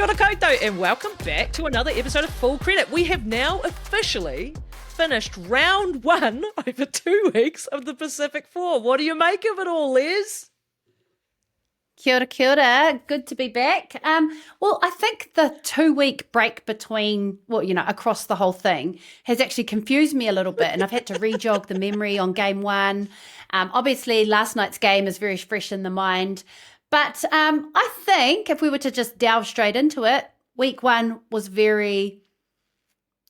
Kia ora koutou, and welcome back to another episode of Full Credit. We have now officially finished round one over 2 weeks of the Pacific Four. What do you make of it all, Les? Kia ora, kia ora. Good to be back. Well, I think the 2-week break between, across the whole thing has actually confused me a little bit, and I've had to re-jog the memory on game one. Obviously, last night's game is very fresh in the mind, but I think if we were to just delve straight into it, week one was it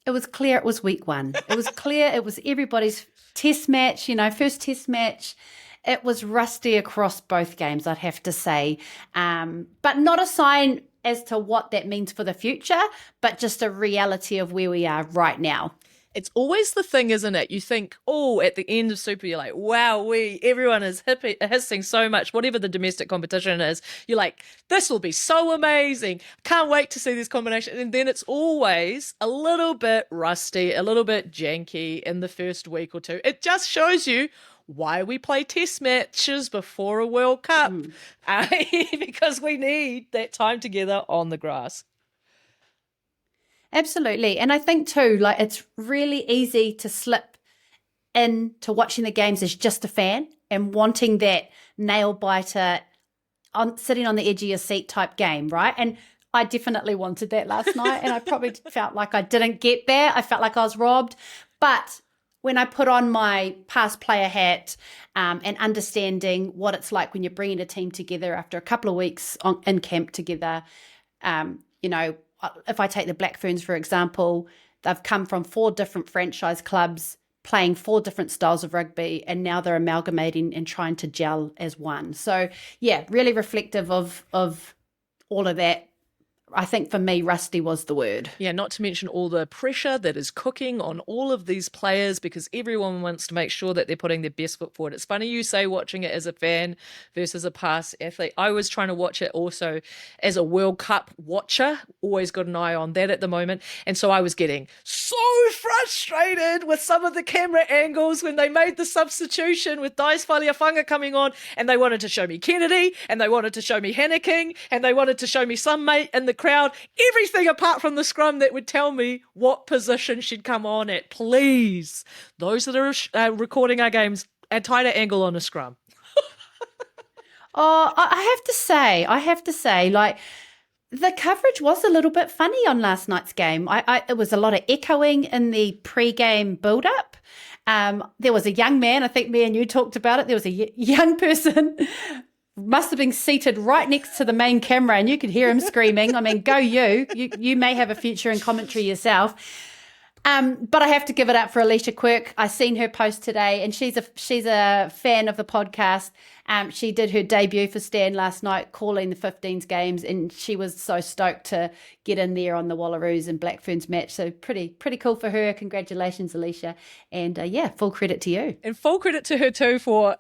was clear it was week one. It was clear it was everybody's test match, first test match. It was rusty across both games, I'd have to say, but not a sign as to what that means for the future, but just a reality of where we are right now. It's always the thing, isn't it? You think, at the end of Super, you're like, wow, everyone is hissing so much, whatever the domestic competition is. You're like, this will be so amazing. Can't wait to see this combination. And then it's always a little bit rusty, a little bit janky in the first week or two. It just shows you why we play test matches before a World Cup, because we need that time together on the grass. Absolutely. And I think too, it's really easy to slip into watching the games as just a fan and wanting that nail biter sitting on the edge of your seat type game, right? And I definitely wanted that last night, and I probably felt like I didn't get there. I felt like I was robbed. But when I put on my past player hat and understanding what it's like when you're bringing a team together after a couple of weeks in camp together, if I take the Black Ferns, for example, they've come from 4 different franchise clubs playing 4 different styles of rugby, and now they're amalgamating and trying to gel as one. So, yeah, really reflective of all of that. I think for me, rusty was the word. Yeah, not to mention all the pressure that is cooking on all of these players, because everyone wants to make sure that they're putting their best foot forward. It's funny you say watching it as a fan versus a past athlete. I was trying to watch it also as a World Cup watcher, always got an eye on that at the moment. And so I was getting so frustrated with some of the camera angles when they made the substitution with Dice Faliafunga coming on, and they wanted to show me Kennedy, and they wanted to show me Hanneking, and they wanted to show me some mate in the crowd, everything apart from the scrum that would tell me what position she'd come on at. Please, those that are recording our games, a tighter angle on a scrum. I have to say, like, the coverage was a little bit funny on last night's game. It was a lot of echoing in the pre-game build-up. There was a young man, I think me and you talked about it, there was a young person must have been seated right next to the main camera, and you could hear him screaming. I mean, go you. You may have a future in commentary yourself. But I have to give it up for Alicia Quirk. I seen her post today, and she's a fan of the podcast. She did her debut for Stan last night, calling the 15s games, and she was so stoked to get in there on the Wallaroos and Black Ferns match. So pretty cool for her. Congratulations, Alicia. And full credit to you. And full credit to her too for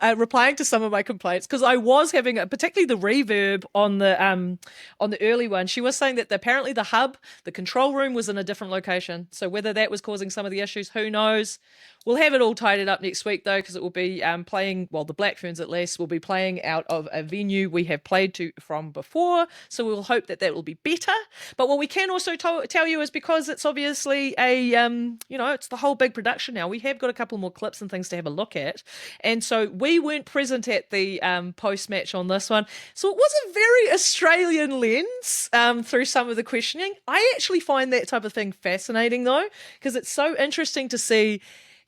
replying to some of my complaints, because I was having particularly the reverb on the early one. She was saying that apparently the hub, the control room, was in a different location. So whether that was causing some of the issues, who knows? We'll have it all tidied up next week, though, because it will be the Black Ferns at least will be playing out of a venue we have played from before. So we'll hope that will be better. But what we can also tell you is, because it's obviously it's the whole big production now, we have got a couple more clips and things to have a look at. And so we weren't present at the post-match on this one. So it was a very Australian lens through some of the questioning. I actually find that type of thing fascinating, though, because it's so interesting to see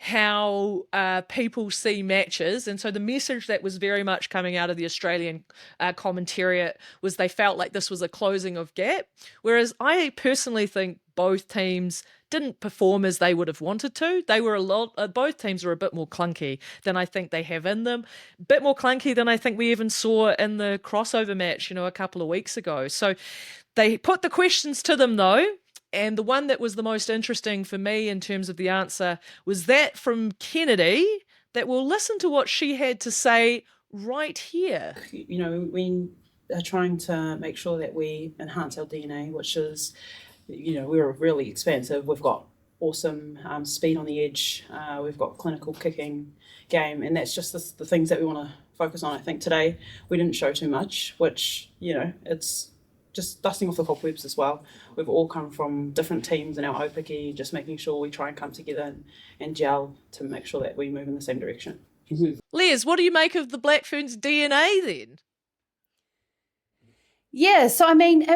how people see matches. And so the message that was very much coming out of the Australian commentariat was they felt like this was a closing of gap, whereas I personally think both teams didn't perform as they would have wanted to. They were both teams were a bit more clunky than I think they have in them, a bit more clunky than I think we even saw in the crossover match, a couple of weeks ago. So they put the questions to them, though. And the one that was the most interesting for me in terms of the answer was that from Kennedy, that we'll listen to what she had to say right here. We are trying to make sure that we enhance our DNA, which is, we're really expansive. We've got awesome speed on the edge. We've got clinical kicking game, and that's just the things that we want to focus on. I think today we didn't show too much, which, it's just dusting off the cobwebs as well. We've all come from different teams in our aupiki, just making sure we try and come together and gel to make sure that we move in the same direction. Les, what do you make of the Black Ferns DNA then? Yeah, so I mean,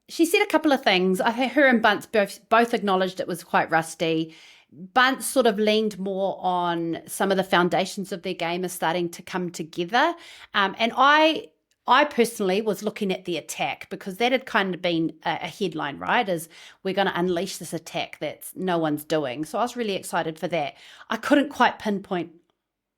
she said a couple of things. I think her and Bunce both acknowledged it was quite rusty. Bunce sort of leaned more on some of the foundations of their game are starting to come together. And I personally was looking at the attack because that had kind of been a headline, right? As we're going to unleash this attack that no one's doing. So I was really excited for that. I couldn't quite pinpoint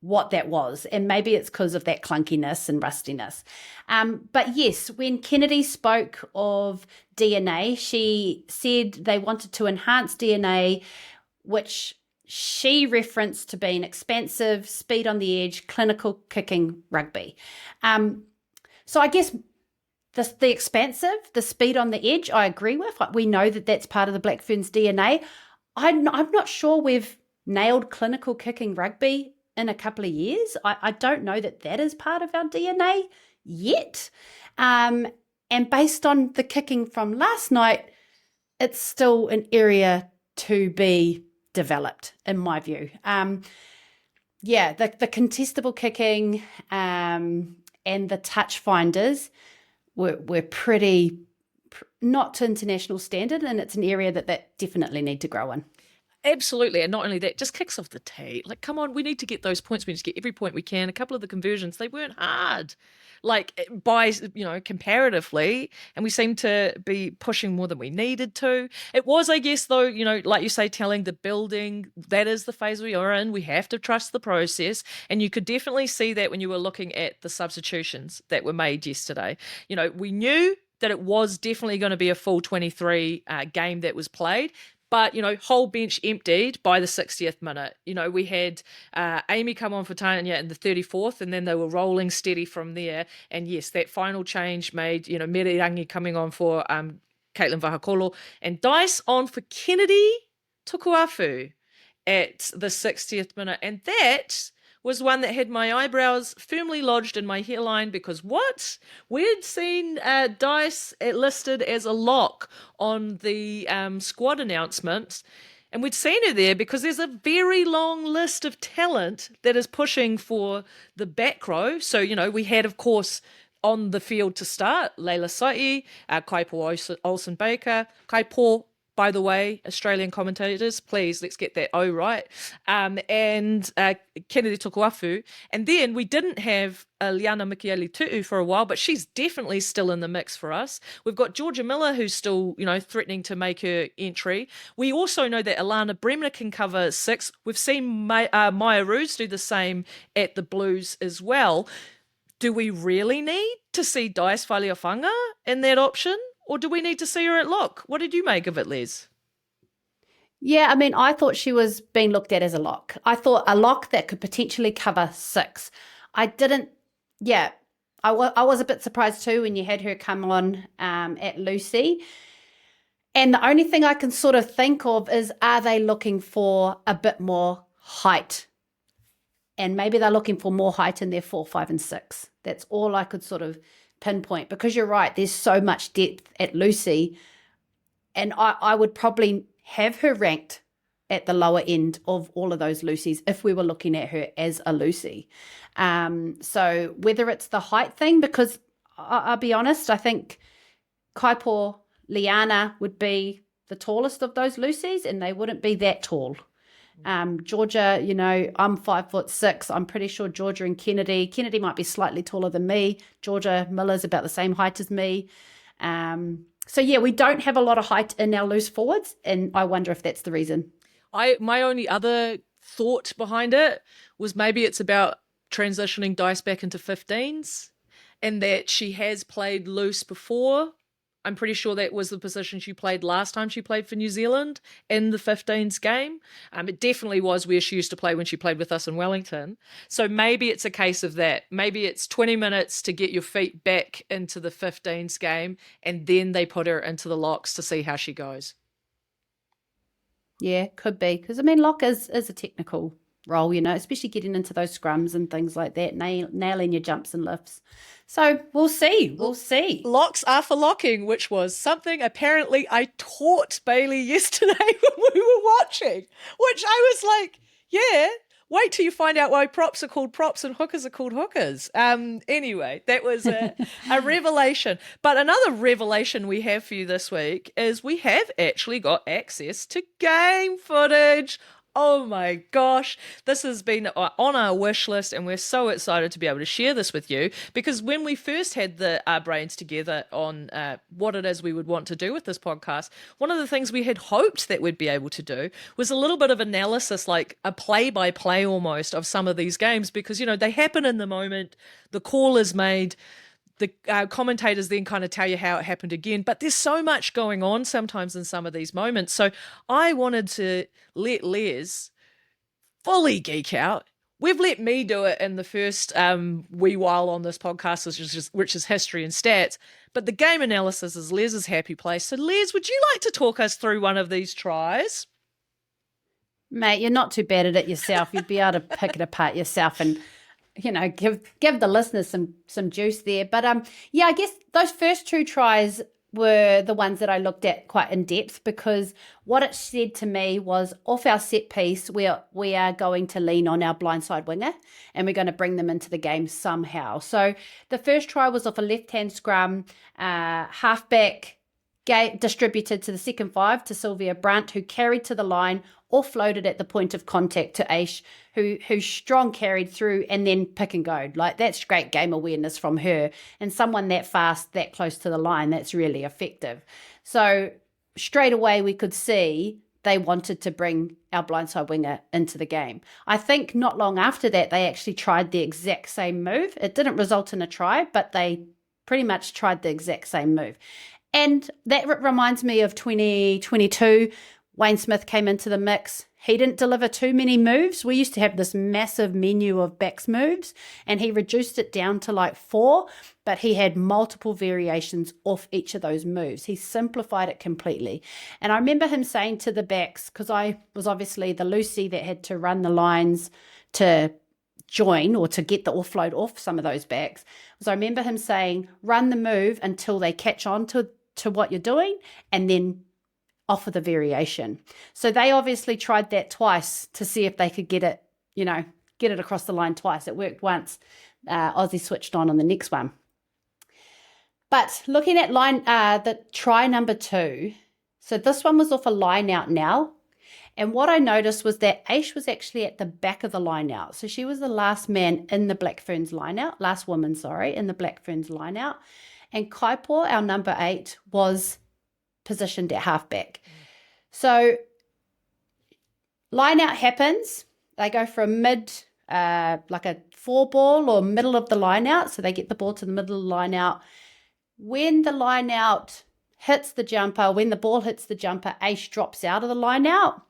what that was, and maybe it's because of that clunkiness and rustiness. But yes, when Kennedy spoke of DNA, she said they wanted to enhance DNA, which she referenced to being expansive, speed on the edge, clinical kicking rugby. So I guess the expansive, the speed on the edge, I agree with. We know that that's part of the Black Ferns DNA. I'm not sure we've nailed clinical kicking rugby in a couple of years. I don't know that is part of our DNA yet. And based on the kicking from last night, it's still an area to be developed, in my view. The contestable kicking and the touch finders were pretty not to international standard, and it's an area that definitely need to grow in. Absolutely. And not only that, just kicks off the tee. Like, come on, we need to get those points. We need to get every point we can. A couple of the conversions, they weren't hard. Like, by, comparatively, and we seem to be pushing more than we needed to. It was, I guess, though, like you say, telling the building, that is the phase we are in. We have to trust the process. And you could definitely see that when you were looking at the substitutions that were made yesterday. We knew that it was definitely going to be a full 23 game that was played. But, whole bench emptied by the 60th minute. We had Amy come on for Tanya in the 34th, and then they were rolling steady from there. And yes, that final change made, Merirangi coming on for Caitlin Vahakolo and Dice on for Kennedy Tukuafu at the 60th minute. And that was one that had my eyebrows firmly lodged in my hairline because what? We'd seen Dice listed as a lock on the squad announcements, and we'd seen her there because there's a very long list of talent that is pushing for the back row. So, we had, of course, on the field to start, Leila Sa'i, Kaipo Olsen-Baker, Kaipo, by the way, Australian commentators, please, let's get that O right. And Kennedy Tukuafu. And then we didn't have Liana Mikieli-Tu'u for a while, but she's definitely still in the mix for us. We've got Georgia Miller, who's still, threatening to make her entry. We also know that Alana Bremner can cover 6. We've seen Wallaroos do the same at the Blues as well. Do we really need to see Dice Faleofanga in that option? Or do we need to see her at lock? What did you make of it, Les? Yeah, I mean, I thought she was being looked at as a lock. I thought a lock that could potentially cover 6. I was a bit surprised too when you had her come on at Lucy. And the only thing I can sort of think of is, are they looking for a bit more height? And maybe they're looking for more height in their 4, 5, and 6. That's all I could sort of pinpoint, because you're right, there's so much depth at Lucy, and I would probably have her ranked at the lower end of all of those Lucys if we were looking at her as a Lucy. So whether it's the height thing, because I'll be honest, I think Kaipo Liana would be the tallest of those Lucys, and they wouldn't be that tall. Georgia, I'm 5'6". I'm pretty sure Georgia and Kennedy might be slightly taller than me. Georgia Miller's about the same height as me. So yeah, we don't have a lot of height in our loose forwards, and I wonder if that's the reason. My only other thought behind it was maybe it's about transitioning Dice back into 15s, and that she has played loose before. I'm pretty sure that was the position she played last time she played for New Zealand in the 15s game. It definitely was where she used to play when she played with us in Wellington. So maybe it's a case of that. Maybe it's 20 minutes to get your feet back into the 15s game, and then they put her into the locks to see how she goes. Yeah, could be. Because, lock is a technical role, especially getting into those scrums and things like that, nailing your jumps and lifts. So we'll see. We'll see. Locks are for locking, which was something apparently I taught Bailey yesterday when we were watching, which I was like, yeah, wait till you find out why props are called props and hookers are called hookers. Anyway, that was a revelation. But another revelation we have for you this week is we have actually got access to game footage. Oh my gosh, this has been on our wish list, and we're so excited to be able to share this with you, because when we first had our brains together on what it is we would want to do with this podcast, one of the things we had hoped that we'd be able to do was a little bit of analysis, like a play-by-play almost of some of these games, because, they happen in the moment, the call is made, the commentators then kind of tell you how it happened again, but there's so much going on sometimes in some of these moments. So I wanted to let Les fully geek out. We've let me do it in the first wee while on this podcast, which is history and stats, but the game analysis is Les's happy place. So Les, would you like to talk us through one of these tries? Mate, you're not too bad at it yourself. You'd be able to pick it apart yourself and give the listeners some juice there. But I guess those first two tries were the ones that I looked at quite in depth, because what it said to me was, off our set piece, we are going to lean on our blindside winger and we're going to bring them into the game somehow. So the first try was off a left-hand scrum, halfback distributed to the second five to Sylvia Brunt, who carried to the line, offloaded at the point of contact to Aish, who strong carried through and then pick and go. Like, that's great game awareness from her. And someone that fast, that close to the line, that's really effective. So straight away we could see they wanted to bring our blindside winger into the game. I think not long after that, they actually tried the exact same move. It didn't result in a try, but they pretty much tried the exact same move. And that reminds me of 2022. Wayne Smith came into the mix. He didn't deliver too many moves. We used to have this massive menu of backs moves, and he reduced it down to like 4, but he had multiple variations off each of those moves. He simplified it completely. And I remember him saying to the backs, because I was obviously the Lucy that had to run the lines to join or to get the offload off some of those backs, was I remember him saying, run the move until they catch on to what you're doing, and then offer the variation. So they obviously tried that twice to see if they could get it across the line twice. It worked once. Aussie switched on the next one. But looking at the try number 2, so this one was off a line out now. And what I noticed was that Aish was actually at the back of the line out. So she was the last man in the Black Ferns line out, last woman, in the Black Ferns line out. And Kaipo, our number 8, was positioned at halfback. So line out happens. They go from mid, like a 4 ball or middle of the line out. So they get the ball to the middle of the line out. When the line out hits the jumper, when the ball hits the jumper, Aish drops out of the line out.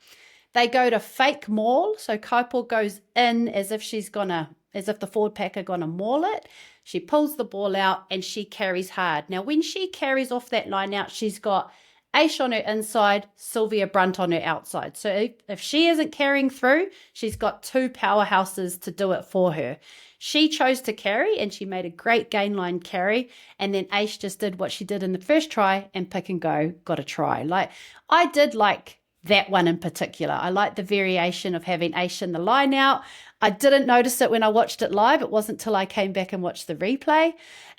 They go to fake maul. So Kaipo goes in as if the forward pack are going to maul it. She pulls the ball out and she carries hard. Now, when she carries off that line out, she's got Aish on her inside, Sylvia Brunt on her outside. So if she isn't carrying through, she's got 2 powerhouses to do it for her. She chose to carry, and she made a great gain line carry. And then Aish just did what she did in the first try and pick and go, got a try. Like, I did like that one in particular. I like the variation of having Aish in the line out. I didn't notice it when I watched it live. It wasn't till I came back and watched the replay.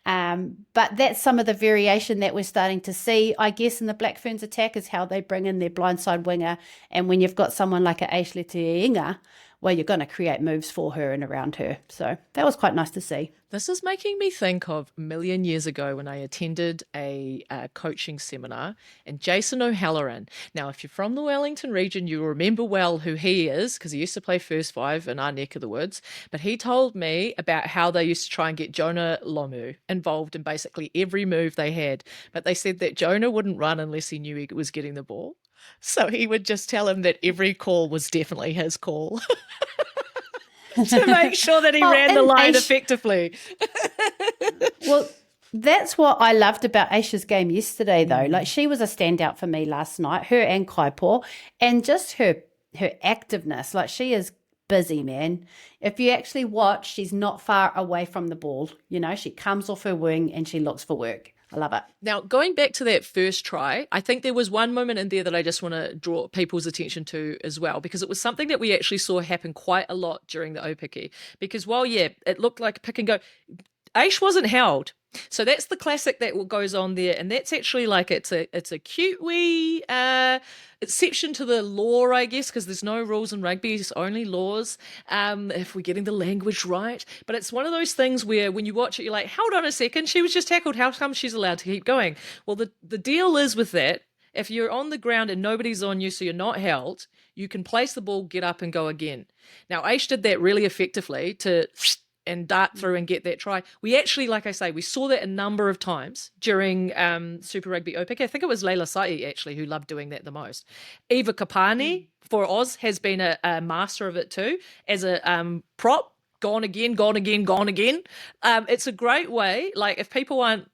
But that's some of the variation that we're starting to see, I guess, in the Black Ferns attack, is how they bring in their blindside winger. And when you've got someone like a Aish Letiinga, well, you're going to create moves for her and around her. So that was quite nice to see. This is making me think of a million years ago when I attended a coaching seminar, and Jason O'Halloran. Now, if you're from the Wellington region, you'll remember well who he is, because he used to play first 5 in our neck of the woods. But he told me about how they used to try and get Jonah Lomu involved in basically every move they had. But they said that Jonah wouldn't run unless he knew he was getting the ball. So he would just tell him that every call was definitely his call to make sure that he ran the line effectively. Well, that's what I loved about Aisha's game yesterday, though. Like, she was a standout for me last night, her and Kaipo, and just her activeness. Like, she is busy, man. If you actually watch, she's not far away from the ball. You know, she comes off her wing and she looks for work. I love it. Now, going back to that first try, I think there was one moment in there that I just want to draw people's attention to as well, because it was something that we actually saw happen quite a lot during the Opiki. Because while, yeah, it looked like pick and go, Aish wasn't held. So that's the classic that goes on there, and that's actually like it's a cute wee exception to the law, I guess, because there's no rules in rugby, it's only laws. If we're getting the language right, but it's one of those things where when you watch it, you're like, hold on a second, she was just tackled. How come she's allowed to keep going? Well, the deal is with that. If you're on the ground and nobody's on you, so you're not held, you can place the ball, get up, and go again. Now, Aish did that really effectively and dart through and get that try. We actually, like I say, we saw that a number of times during Super Rugby Opiki. I think it was Leila Sa'i actually who loved doing that the most. Eva Kapani for Oz has been a master of it too as a prop. Gone again, gone again, gone again. It's a great way, like if people aren't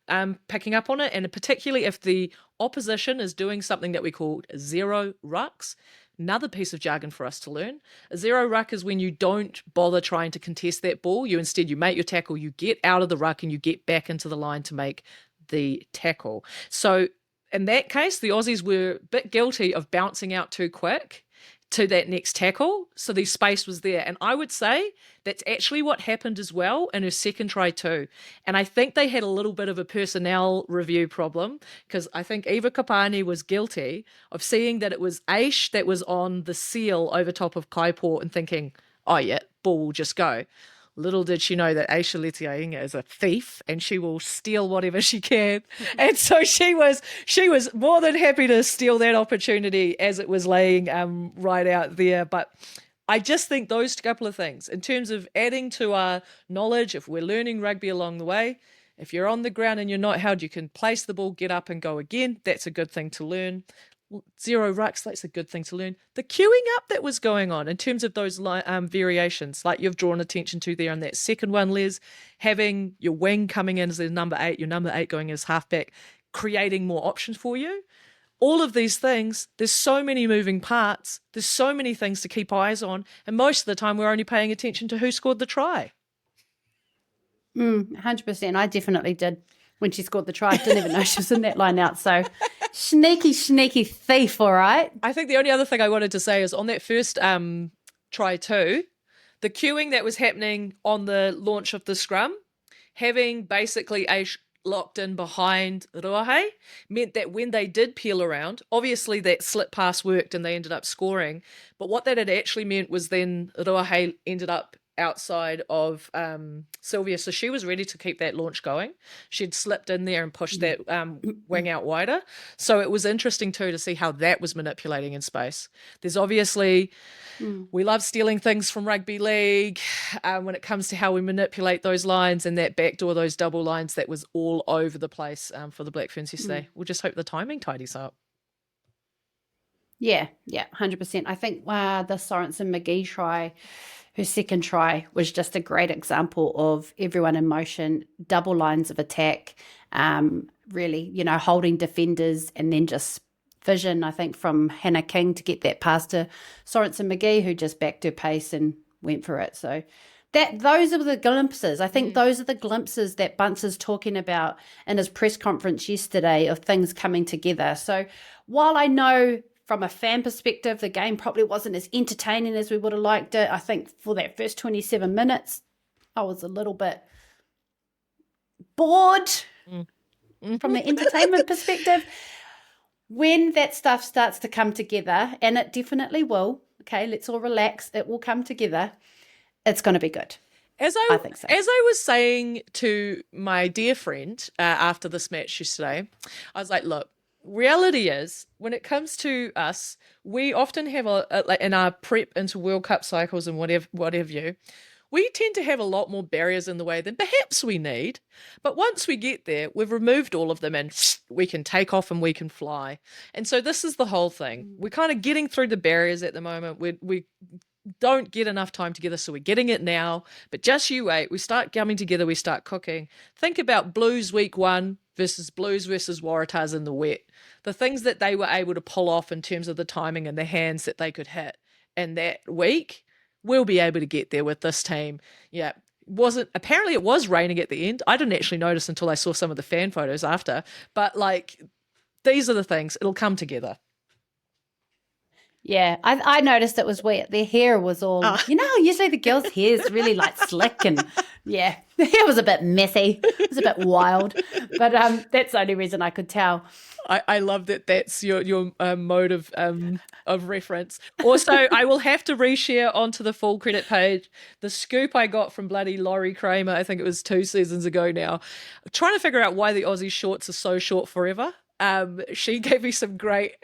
picking up on it, and particularly if the opposition is doing something that we call zero rucks. Another piece of jargon for us to learn. A zero ruck is when you don't bother trying to contest that ball. You make your tackle, you get out of the ruck and you get back into the line to make the tackle. So in that case, the Aussies were a bit guilty of bouncing out too quick to that next tackle. So the space was there. And I would say that's actually what happened as well in her second try too. And I think they had a little bit of a personnel review problem, because I think Eva Kapani was guilty of seeing that it was Aish that was on the seal over top of Kaipor and thinking, oh yeah, ball will just go. Little did she know that Aisha Letiainga is a thief and she will steal whatever she can. And so she was more than happy to steal that opportunity as it was laying right out there. But I just think those couple of things, in terms of adding to our knowledge, if we're learning rugby along the way, if you're on the ground and you're not held, you can place the ball, get up and go again. That's a good thing to learn. Zero rucks, that's a good thing to learn. The queuing up that was going on in terms of those variations, like you've drawn attention to there on that second one, Les, having your wing coming in as a number 8, your number 8 going as halfback, creating more options for you. All of these things, there's so many moving parts, there's so many things to keep eyes on, and most of the time we're only paying attention to who scored the try. 100%. I definitely did when she scored the try. I didn't even know she was in that line out. So sneaky thief, all right? I think the only other thing I wanted to say is on that first try too, the queuing that was happening on the launch of the scrum, having basically Aish locked in behind Ruahe, meant that when they did peel around, obviously that slip pass worked and they ended up scoring. But what that had actually meant was then Ruahe ended up outside of Sylvia, so she was ready to keep that launch going. She'd slipped in there and pushed that wing out wider. So it was interesting too to see how that was manipulating in space. There's obviously, we love stealing things from rugby league when it comes to how we manipulate those lines, and that backdoor, those double lines, that was all over the place for the Black Ferns yesterday. We'll just hope the timing tidies up. Yeah, 100%. I think the Sorensen McGee try, her second try, was just a great example of everyone in motion, double lines of attack, really, holding defenders, and then just vision, I think, from Hannah King to get that pass to Sorensen McGee, who just backed her pace and went for it. So those are the glimpses. I think those are the glimpses that Bunce is talking about in his press conference yesterday of things coming together. So while I know from a fan perspective, the game probably wasn't as entertaining as we would have liked it, I think for that first 27 minutes, I was a little bit bored from the entertainment perspective. When that stuff starts to come together, and it definitely will, okay, let's all relax, it will come together, it's going to be good. I think so. As I was saying to my dear friend after this match yesterday, I was like, look, reality is, when it comes to us, we often have in our prep into World Cup cycles and whatever you, we tend to have a lot more barriers in the way than perhaps we need. But once we get there, we've removed all of them and we can take off and we can fly. And so this is the whole thing. We're kind of getting through the barriers at the moment. We don't get enough time together, so we're getting it now. But just you wait. We start coming together. We start cooking. Think about Blues week 1 versus Blues versus Waratahs in the wet. The things that they were able to pull off in terms of the timing and the hands that they could hit in that week we'll be able to get there with this team. Yeah. Apparently it was raining at the end. I didn't actually notice until I saw some of the fan photos after. But like, these are the things. It'll come together. Yeah, I noticed it was wet. Their hair was all, usually the girls' hair is really like slick and yeah, the hair was a bit messy. It was a bit wild, but that's the only reason I could tell. I love that that's your mode of reference. Also, I will have to reshare onto the full credit page the scoop I got from bloody Laurie Kramer. I think it was 2 seasons ago now. Trying to figure out why the Aussie shorts are so short forever. She gave me some great...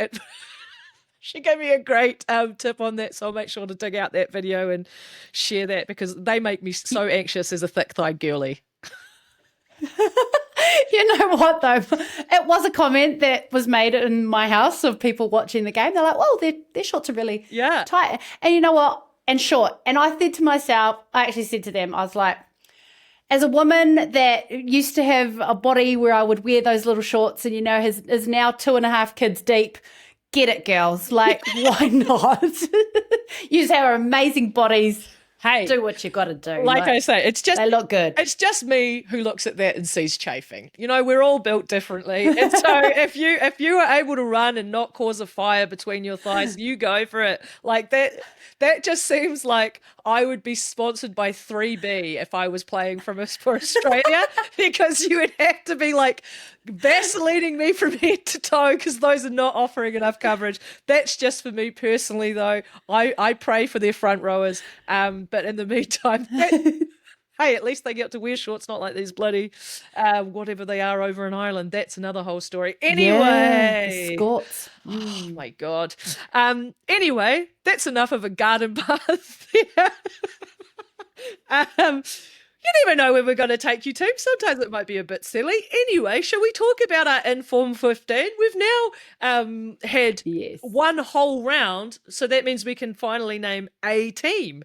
She gave me a great tip on that, so I'll make sure to dig out that video and share that because they make me so anxious as a thick-thighed girly. You know what, though? It was a comment that was made in my house of people watching the game. They're like, well, their shorts are really tight. And you know what? And short. And I said to myself, I actually said to them, I was like, as a woman that used to have a body where I would wear those little shorts and, is now 2.5 kids deep, get it, girls. Like, why not? You have amazing bodies. Hey, do what you got to do. Like I say, they look good. It's just me who looks at that and sees chafing. We're all built differently. And so if you are able to run and not cause a fire between your thighs, you go for it. Like that just seems like I would be sponsored by 3B if I was playing for Australia because you would have to be like vaselining me from head to toe because those are not offering enough coverage. That's just for me personally, though. I pray for their front rowers. But in the meantime, hey, at least they get to wear shorts, not like these bloody whatever they are over in Ireland. That's another whole story. Anyway. The Scots. Oh, my God. Anyway, that's enough of a garden bath there. You never know where we're going to take you to. Sometimes it might be a bit silly. Anyway, shall we talk about our Inform 15? We've now had one whole round, so that means we can finally name a team.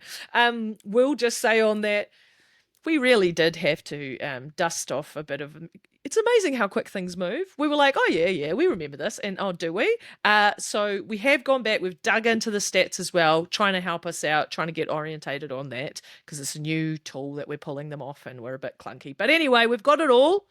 We'll just say on that, we really did have to dust off a bit of... It's amazing how quick things move. We were like, oh, yeah, we remember this. And oh, do we? So we have gone back. We've dug into the stats as well, trying to help us out, trying to get orientated on that because it's a new tool that we're pulling them off and we're a bit clunky. But anyway, we've got it all.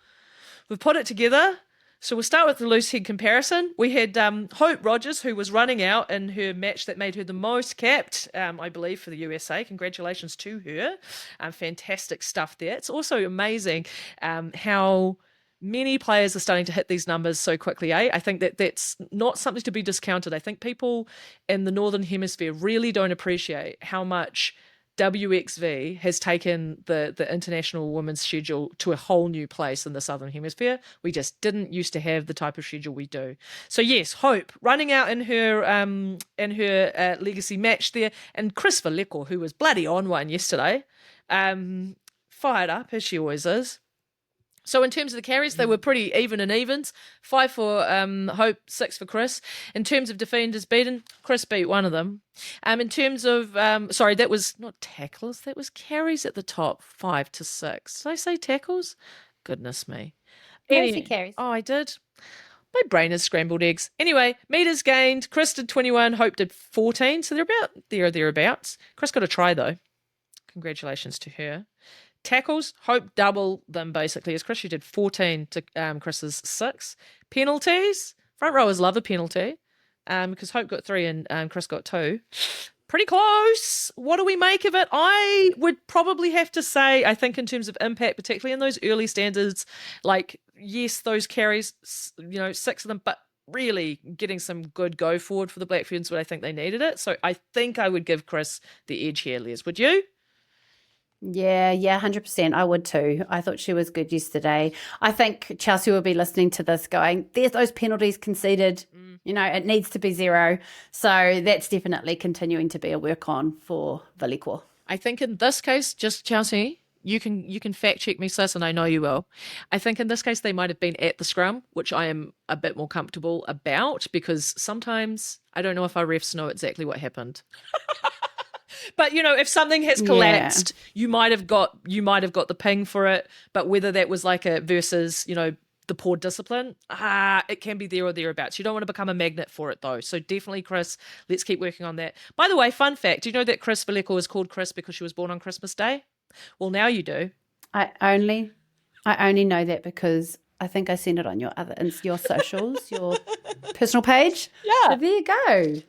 We've put it together. So we'll start with the loose head comparison. We had Hope Rogers, who was running out in her match that made her the most capped, I believe, for the USA. Congratulations to her. Fantastic stuff there. It's also amazing how many players are starting to hit these numbers so quickly, I think that's not something to be discounted. I think people in the Northern Hemisphere really don't appreciate how much WXV has taken the international women's schedule to a whole new place in the Southern Hemisphere. We just didn't used to have the type of schedule we do. So yes, Hope running out in her legacy match there, and Chris Valeko, who was bloody on one yesterday, fired up as she always is. So in terms of the carries, they were pretty even in evens. 5 for Hope, 6 for Chris. In terms of defenders beaten, Chris beat one of them. In terms of, that was not tackles, that was carries at the top, 5 to 6. Did I say tackles? Goodness me. Carries. Oh, I did. My brain is scrambled eggs. Anyway, meters gained. Chris did 21, Hope did 14. So they're about there or thereabouts. Chris got a try though. Congratulations to her. Tackles, Hope double them basically as Chris. She did 14 to Chris's 6. Penalties, front rowers love a penalty because Hope got 3 and Chris got 2. Pretty close. What do we make of it? I would probably have to say, I think in terms of impact, particularly in those early standards, like, yes, those carries, 6 of them, but really getting some good go forward for the Black Ferns, but I think they needed it. So I think I would give Chris the edge here, Les. Would you? Yeah, 100%. I would too. I thought she was good yesterday. I think Chelsea will be listening to this going, there's those penalties conceded. It needs to be 0. So that's definitely continuing to be a work on for Valeko. I think in this case, just Chelsea, you can fact check me, sis, and I know you will. I think in this case they might have been at the scrum, which I am a bit more comfortable about because sometimes I don't know if our refs know exactly what happened. But if something has collapsed, you might have got the ping for it. But whether that was like a versus, the poor discipline, it can be there or thereabouts. You don't want to become a magnet for it, though. So definitely, Chris, let's keep working on that. By the way, fun fact, do you know that Chris Valeko is called Chris because she was born on Christmas Day? Well, now you do. I only know that because I think I seen it on your socials, your personal page. Yeah. So there you go.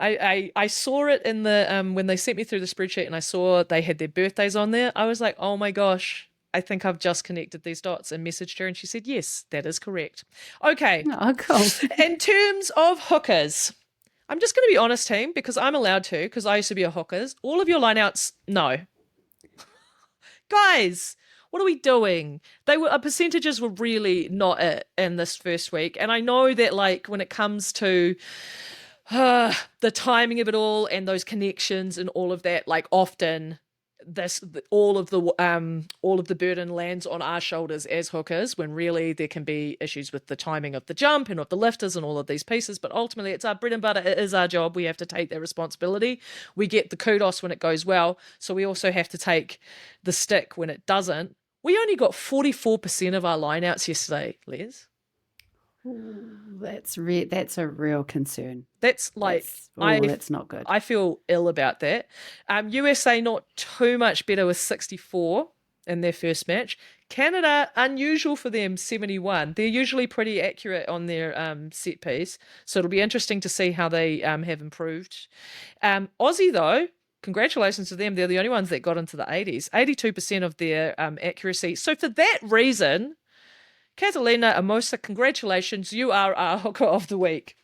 I saw it in the when they sent me through the spreadsheet and I saw they had their birthdays on there. I was like, oh my gosh, I think I've just connected these dots, and messaged her and she said, yes, that is correct. Okay. Oh, cool. In terms of hookers, I'm just going to be honest, team, because I'm allowed to, because I used to be a hookers. All of your lineouts, no. Guys, what are we doing? Our percentages were really not it in this first week. And I know that, like, when it comes to the timing of it all and those connections and all of that, like, often all of the burden lands on our shoulders as hookers, when really there can be issues with the timing of the jump and of the lifters and all of these pieces. But ultimately, it's our bread and butter. It is our job. We have to take that responsibility. We get the kudos when it goes well, so we also have to take the stick when it doesn't. We only got 44% of our lineouts yesterday, Les. That's a real concern. That's like that's not good. I feel ill about that. USA not too much better with 64 in their first match. Canada, unusual for them, 71. They're usually pretty accurate on their set piece, so it'll be interesting to see how they have improved. Aussie though, congratulations to them. They're the only ones that got into the 80s, 82% of their accuracy. So for that reason, Catalina Amosa, congratulations. You are our hooker of the week.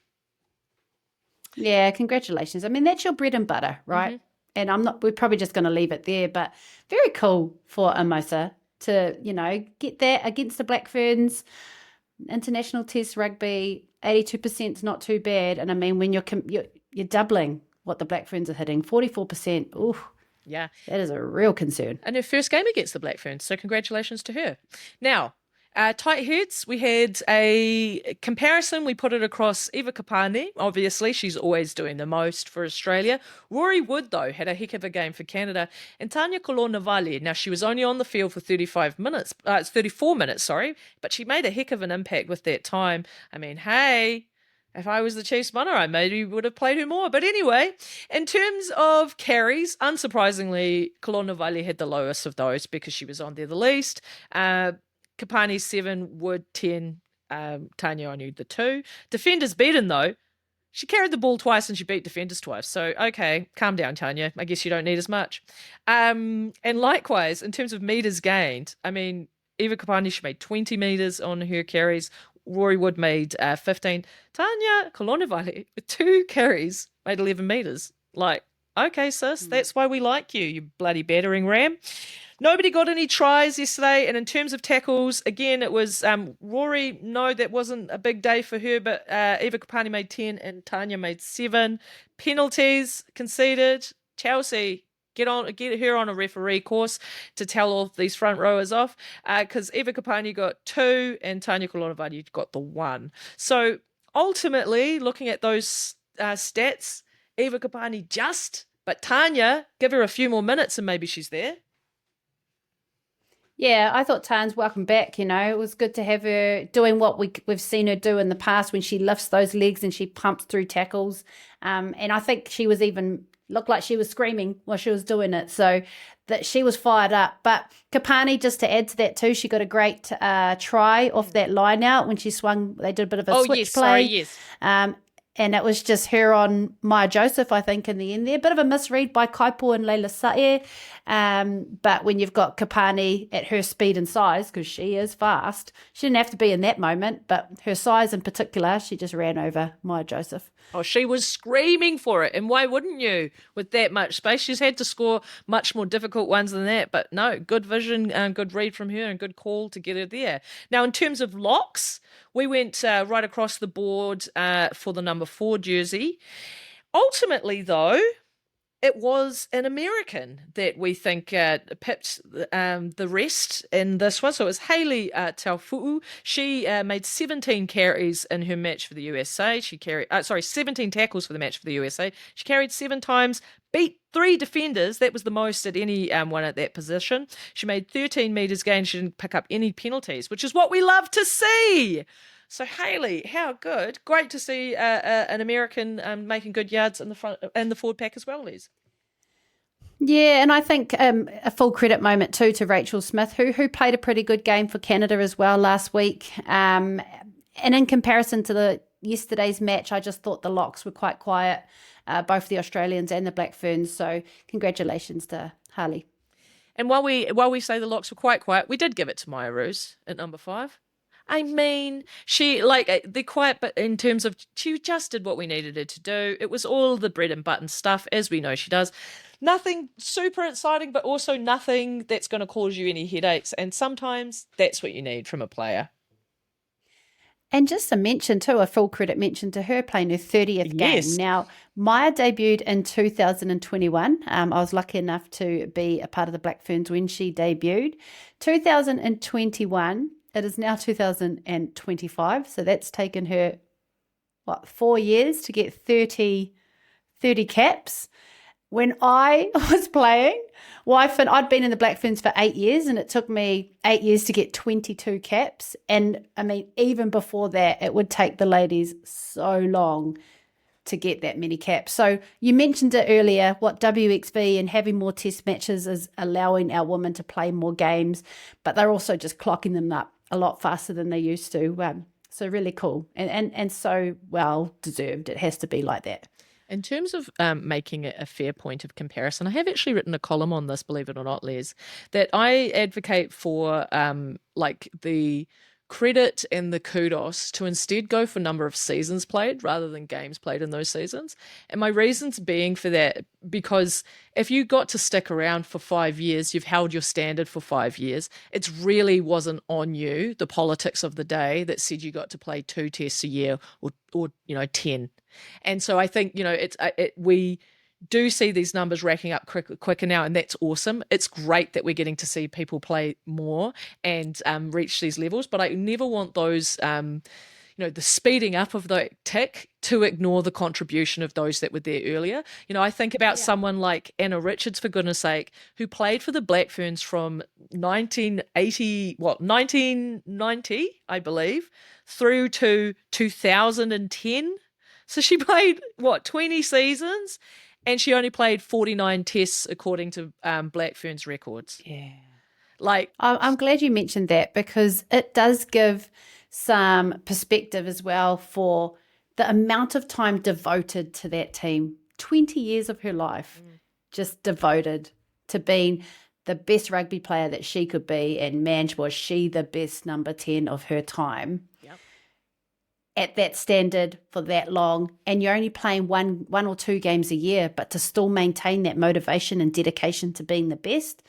Yeah, congratulations. I mean, that's your bread and butter, right? Mm-hmm. And we're probably just going to leave it there, but very cool for Amosa to, get that against the Black Ferns. International Test rugby, 82% is not too bad. And I mean, when you're doubling what the Black Ferns are hitting, 44%, ooh. Yeah. That is a real concern. And her first game against the Black Ferns, so congratulations to her. Now, tight heads, we had a comparison. We put it across Eva Kapani. Obviously, she's always doing the most for Australia. Rory Wood, though, had a heck of a game for Canada. And Tanya Colon-Navali, now she was only on the field for 34 minutes, but she made a heck of an impact with that time. I mean, hey, if I was the Chiefs punter, I maybe would have played her more. But anyway, in terms of carries, unsurprisingly, Colon-Navali had the lowest of those because she was on there the least. Kapani 7, Wood 10, Tanya only the 2. Defenders beaten though. She carried the ball twice and she beat defenders twice. So, okay, calm down, Tanya. I guess you don't need as much. And likewise, in terms of metres gained, I mean, Eva Kapani, she made 20 metres on her carries. Rory Wood made 15. Tanya Colon-Navali, 2 carries, made 11 metres. Like, okay, sis, that's why we like you, you bloody battering ram. Nobody got any tries yesterday, and in terms of tackles, again, it was Rory. No, that wasn't a big day for her, but Eva Kapani made 10 and Tanya made 7. Penalties conceded. Chelsea, get her on a referee course to tell all these front rowers off, because Eva Kapani got 2 and Tanya Colon-Navali got the 1. So ultimately, looking at those stats, Eva Kapani but Tanya, give her a few more minutes and maybe she's there. Yeah, I thought Tan's welcome back, It was good to have her doing what we've seen her do in the past when she lifts those legs and she pumps through tackles. And I think she was looked like she was screaming while she was doing it. So that she was fired up. But Kapani, just to add to that too, she got a great try off that line out when she swung. They did a bit of a switch play. Yes. And it was just her on Maya Joseph, I think, in the end there. Bit of a misread by Kaipo and Leila Sae. But when you've got Kapani at her speed and size, because she is fast, she didn't have to be in that moment, but her size in particular, she just ran over Maya Joseph. Oh, she was screaming for it. And why wouldn't you with that much space? She's had to score much more difficult ones than that. But no, good vision and good read from her and good call to get her there. Now, in terms of locks, we went right across the board for the number 4 jersey. Ultimately, though, It was an American that we think pipped the rest in this one. So it was Hayley Taufu'u. She made 17 carries in her match for the USA. She carried, 17 tackles for the match for the USA. She carried 7 times, beat 3 defenders. That was the most at any one at that position. She made 13 metres gain. She didn't pick up any penalties, which is what we love to see. So Hayley, how good! Great to see an American making good yards in the front and the forward pack as well, Liz. Yeah, and I think a full credit moment too to Rachel Smith, who played a pretty good game for Canada as well last week. And in comparison to yesterday's match, I just thought the locks were quite quiet, both the Australians and the Black Ferns. So congratulations to Harley. And while we say the locks were quite quiet, we did give it to Wallaroos at number 5. I mean, they're quiet, but in terms of she just did what we needed her to do. It was all the bread and butter stuff, as we know she does. Nothing super exciting, but also nothing that's going to cause you any headaches. And sometimes that's what you need from a player. And just a mention too, a full credit mention to her playing her 30th game. Yes. Now, Maya debuted in 2021. I was lucky enough to be a part of the Black Ferns when she debuted. 2021. It is now 2025, so that's taken her, 4 years to get 30 caps. When I was playing, I'd been in the Black Ferns for 8 years, and it took me 8 years to get 22 caps. And, I mean, even before that, it would take the ladies so long to get that many caps. So you mentioned it earlier, what WXV and having more test matches is allowing our women to play more games, but they're also just clocking them up a lot faster than they used to. So really cool and so well deserved. It has to be like that. In terms of making it a fair point of comparison, I have actually written a column on this, believe it or not, Les, that I advocate for the credit and the kudos to instead go for number of seasons played rather than games played in those seasons. And my reasons being for that, because if you got to stick around for 5 years, you've held your standard for 5 years. It really wasn't on you, the politics of the day that said you got to play 2 tests a year or 10. And so I think, we do see these numbers racking up quicker now, and that's awesome. It's great that we're getting to see people play more and reach these levels, but I never want those, the speeding up of the tick to ignore the contribution of those that were there earlier. I think about someone like Anna Richards, for goodness sake, who played for the Black Ferns from 1990, I believe, through to 2010. So she played, 20 seasons? And she only played 49 tests according to Black Ferns records. Yeah. I'm glad you mentioned that, because it does give some perspective as well for the amount of time devoted to that team. 20 years of her life just devoted to being the best rugby player that she could be. And man, was she the best number 10 of her time. Yep. At that standard for that long, and you're only playing one or 2 games a year, but to still maintain that motivation and dedication to being the best,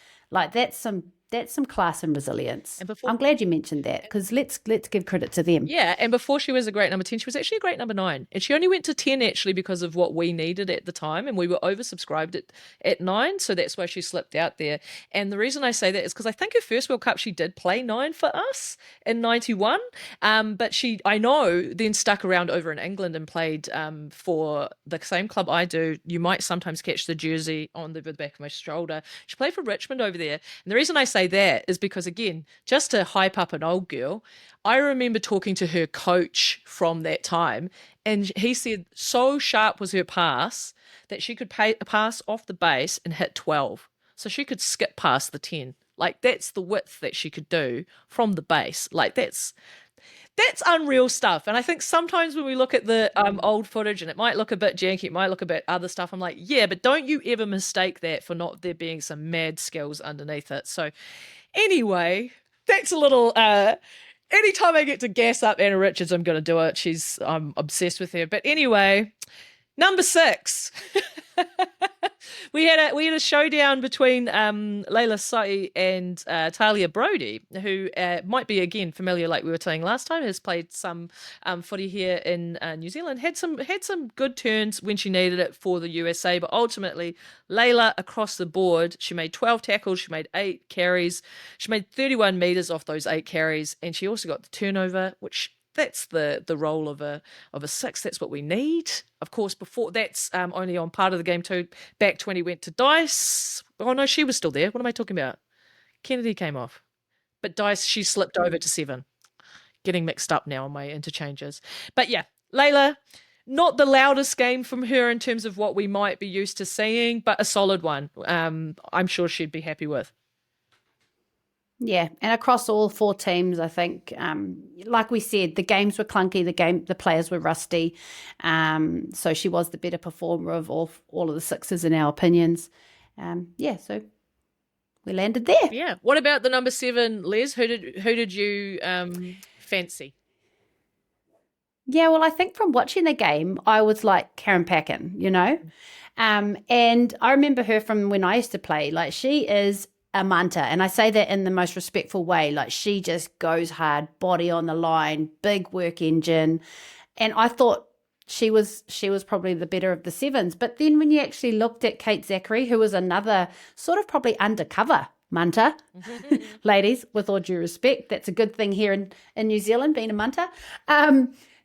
that's some class and resilience. And I'm glad you mentioned that, because let's give credit to them. Yeah, and before she was a great number 10, she was actually a great number 9. And she only went to 10 actually because of what we needed at the time, and we were oversubscribed at 9, so that's why she slipped out there. And the reason I say that is because I think her first World Cup she did play 9 for us in 91, but she, I know, then stuck around over in England and played for the same club I do. You might sometimes catch the jersey on the back of my shoulder. She played for Richmond over there. And the reason I say that is because, again, just to hype up an old girl, I remember talking to her coach from that time, and he said so sharp was her pass that she could pass off the base and hit 12. So she could skip past the 10. That's the width that she could do from the base. That's unreal stuff. And I think sometimes when we look at the old footage, and it might look a bit janky, it might look a bit other stuff, I'm like, yeah, but don't you ever mistake that for not there being some mad skills underneath it. So anyway, that's a little... anytime I get to gas up Anna Richards, I'm going to do it. I'm obsessed with her. But anyway, Number 6. We had a showdown between Layla Sai and Talia Brody, who might be again familiar, like we were saying last time, has played some footy here in New Zealand. Had some good turns when she needed it for the USA, but ultimately Layla across the board, she made 12 tackles, she made 8 carries, she made 31 meters off those 8 carries, and she also got the turnover, which that's the role of a 6. That's what we need. Of course, before that's only on part of the game too. Back when he went to Dice. Oh no, she was still there. What am I talking about? Kennedy came off, but Dice she slipped over to 7. Getting mixed up now on my interchanges. But yeah, Layla, not the loudest game from her in terms of what we might be used to seeing, but a solid one. I'm sure she'd be happy with. Yeah, and across all 4 teams, I think, like we said, the games were clunky. The players were rusty. So she was the better performer of all of the 6s in our opinions. So we landed there. Yeah. What about the number 7, Les? Who did you fancy? Yeah, well, I think from watching the game, I was like Karen Packin, and I remember her from when I used to play. Like, she is a manta, and I say that in the most respectful way. Like, she just goes hard, body on the line, big work engine, and I thought she was probably the better of the 7s. But then when you actually looked at Kate Zachary, who was another sort of probably undercover manta, ladies, with all due respect, that's a good thing here in New Zealand, being a manta.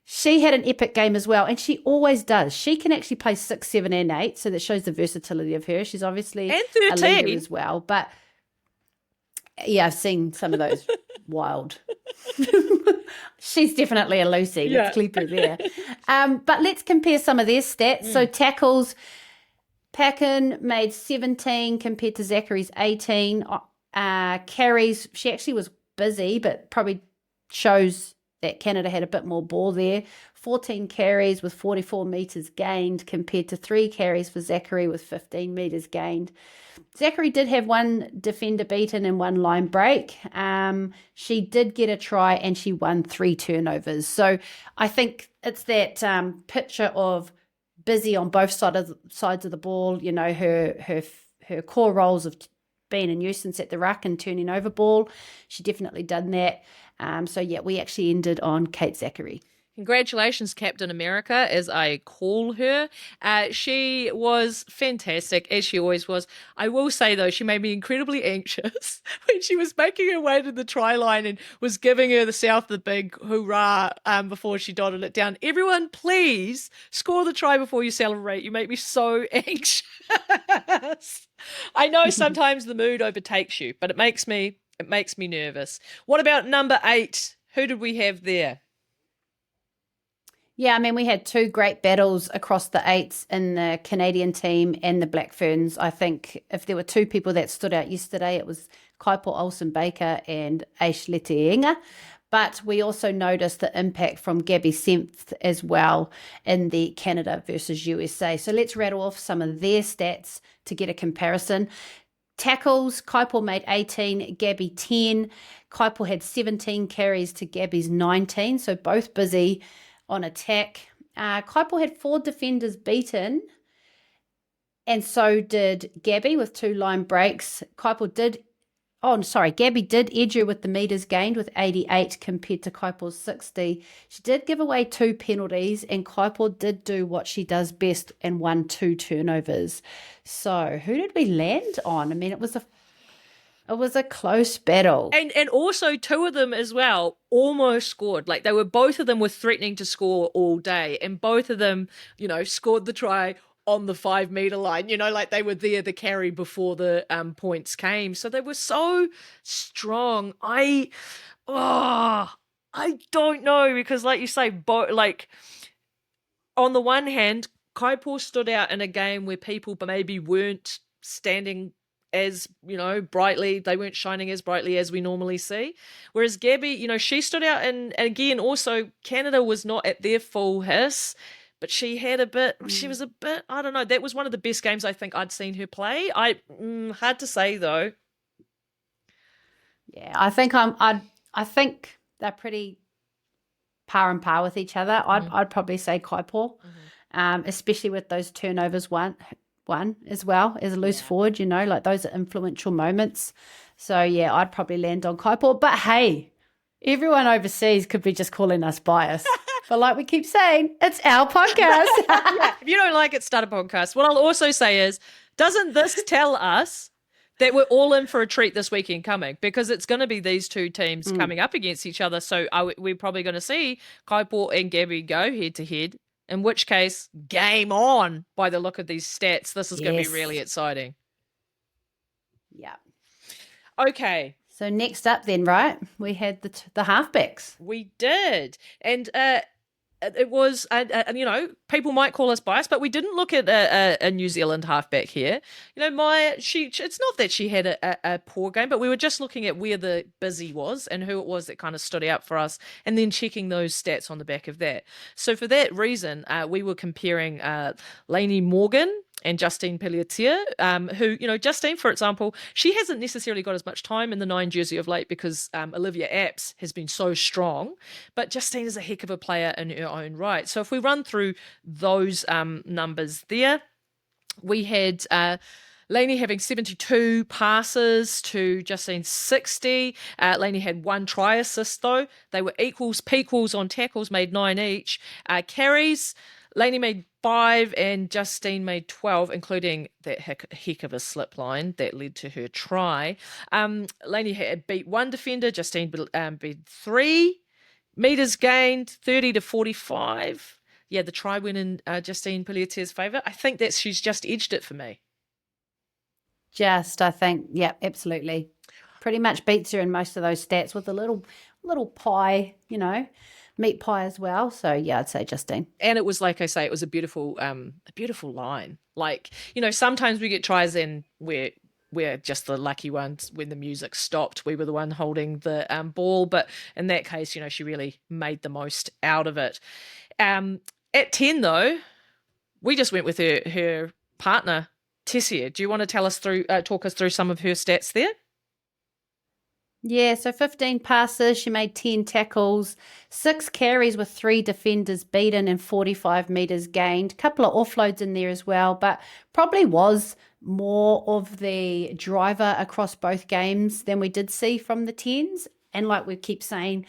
She had an epic game as well, and she always does. She can actually play 6, 7, and 8, so that shows the versatility of her. She's obviously and a 13 leader as well, but yeah, I've seen some of those wild. She's definitely a Lucy. Yeah. Let's keep her there. But let's compare some of their stats. So tackles, Packin made 17 compared to Zachary's 18. Carries, she actually was busy, but probably shows that Canada had a bit more ball there. 14 carries with 44 metres gained compared to 3 carries for Zachary with 15 metres gained. Zachary did have 1 defender beaten and 1 line break. She did get a try and she won 3 turnovers. So I think it's that picture of busy on both sides of the ball. Her core roles of being a nuisance at the ruck and turning over ball. She definitely done that. We actually ended on Kate Zachary. Congratulations, Captain America, as I call her. She was fantastic, as she always was. I will say, though, she made me incredibly anxious when she was making her way to the try line and was giving her the South the big hoorah before she dotted it down. Everyone, please score the try before you celebrate. You make me so anxious. I know sometimes the mood overtakes you, but it makes me nervous. What about number 8? Who did we have there? Yeah, I mean, we had 2 great battles across the 8s in the Canadian team and the Black Ferns. I think if there were 2 people that stood out yesterday, it was Kaipo Olsen-Baker and Aish Letienga. But we also noticed the impact from Gabby Senft as well in the Canada versus USA. So let's rattle off some of their stats to get a comparison. Tackles, Kaipo made 18, Gabby 10. Kaipo had 17 carries to Gabby's 19, so both busy on attack. Kaipo had 4 defenders beaten, and so did Gabby with 2 line breaks. Gabby did edge her with the meters gained with 88 compared to Kaipo's 60. She did give away 2 penalties, and Kaipo did do what she does best and won 2 turnovers. So who did we land on? I mean, it was a close battle. And also 2 of them as well almost scored. Like both of them were threatening to score all day, and both of them, scored the try on the 5 meter line, like they were there, the carry before the points came. So they were so strong. I don't know, because like you say, on the one hand, Kaipo stood out in a game where people maybe weren't standing as, brightly, they weren't shining as brightly as we normally see. Whereas Gabby, she stood out, and again, also Canada was not at their full hiss, but she was a bit, I don't know, that was one of the best games I think I'd seen her play. Hard to say though. Yeah, I think they're pretty par and par with each other. I'd probably say Kaipo. especially with those turnovers one as well as a loose forward, like those are influential moments. So, yeah, I'd probably land on Kaipo. But, hey, everyone overseas could be just calling us biased. But like we keep saying, it's our podcast. Yeah, if you don't like it, start a podcast. What I'll also say is, doesn't this tell us that we're all in for a treat this weekend coming? Because it's going to be these two teams coming up against each other. So we're probably going to see Kaipo and Gabby go head to head, in which case, game on by the look of these stats. This is going to be really exciting. Yeah. Okay. So next up then, right, we had the halfbacks. We did. And it was, people might call us biased, but we didn't look at a New Zealand halfback here. It's not that she had a poor game, but we were just looking at where the busy was and who it was that kind of stood out for us, and then checking those stats on the back of that. So for that reason, we were comparing Lainey Morgan and Justine Pelletier, who, Justine, for example, she hasn't necessarily got as much time in the 9 jersey of late because Olivia Apps has been so strong, but Justine is a heck of a player in her own right. So if we run through those numbers there, we had Lainey having 72 passes to Justine's 60. Lainey had 1 try assist, though. They were pequals on tackles, made 9 each. Carries, Lainey made 5 and Justine made 12, including that heck of a slip line that led to her try. Lainey had beat 1 defender, Justine beat 3. Meters gained 30 to 45. Yeah, the try went in Justine Pelletier's favour. I think she's just edged it for me. I think, yeah, absolutely. Pretty much beats her in most of those stats with a little pie, meat pie as well. So yeah, I'd say Justine. And it was, like I say, it was a beautiful line. Like, sometimes we get tries and we're just the lucky ones. When the music stopped, we were the one holding the ball. But in that case, she really made the most out of it. At 10, though, we just went with her partner, Tessia. Do you want to talk us through some of her stats there? Yeah, so 15 passes, she made 10 tackles, 6 carries with 3 defenders beaten and 45 metres gained. Couple of offloads in there as well, but probably was more of the driver across both games than we did see from the 10s. And like we keep saying,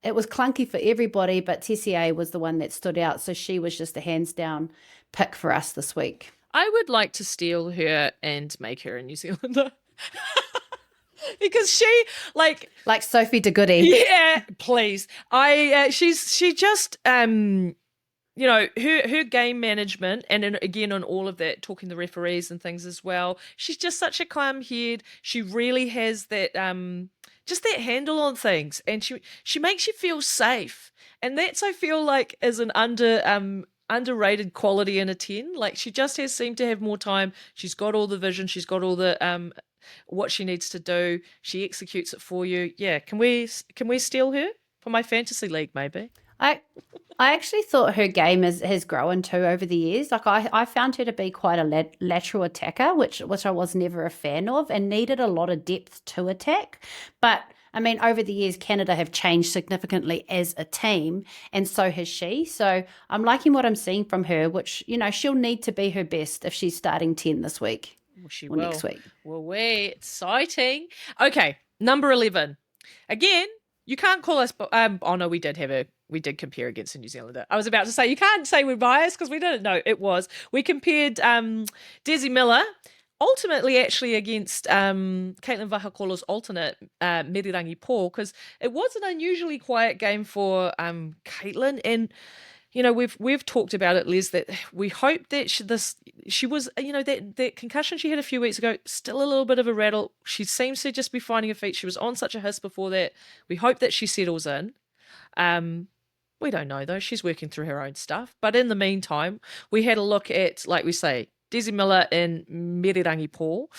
it was clunky for everybody, but Tessia was the one that stood out, so she was just a hands-down pick for us this week. I would like to steal her and make her a New Zealander. Because she like Sophie de Goody. Yeah, please. She just her game management, and then again on all of that, talking to the referees and things as well. She's just such a calm head. She really has that just that handle on things, and she makes you feel safe. And that's, I feel like, is an underrated quality in a 10. Like, she just seemed to have more time. She's got all the vision. She's got all the what she needs to do. She executes it for you. Yeah, can we steal her for my fantasy league? Maybe. I actually thought her game has grown too over the years. Like I found her to be quite a lateral attacker, which I was never a fan of, and needed a lot of depth to attack. But I mean, over the years, Canada have changed significantly as a team, and so has she. So I'm liking what I'm seeing from her, which, she'll need to be her best if she's starting 10 this week. Well, she or will. Next week. Well, exciting. Okay, number 11. Again, you can't call us. Oh no, we did compare against a New Zealander. I was about to say you can't say we're biased because we didn't know it was. We compared Desi Miller ultimately actually against Caitlin Vahakolo's alternate Merirangi Paul, because it was an unusually quiet game for Caitlin, and we've talked about it, Les, that we hope that she was that concussion she had a few weeks ago, still a little bit of a rattle. She seems to just be finding her feet. She was on such a hiss before that. We hope that she settles in. We don't know though. She's working through her own stuff. But in the meantime, we had a look at, like we say, Desi Miller and Merirangi Paul.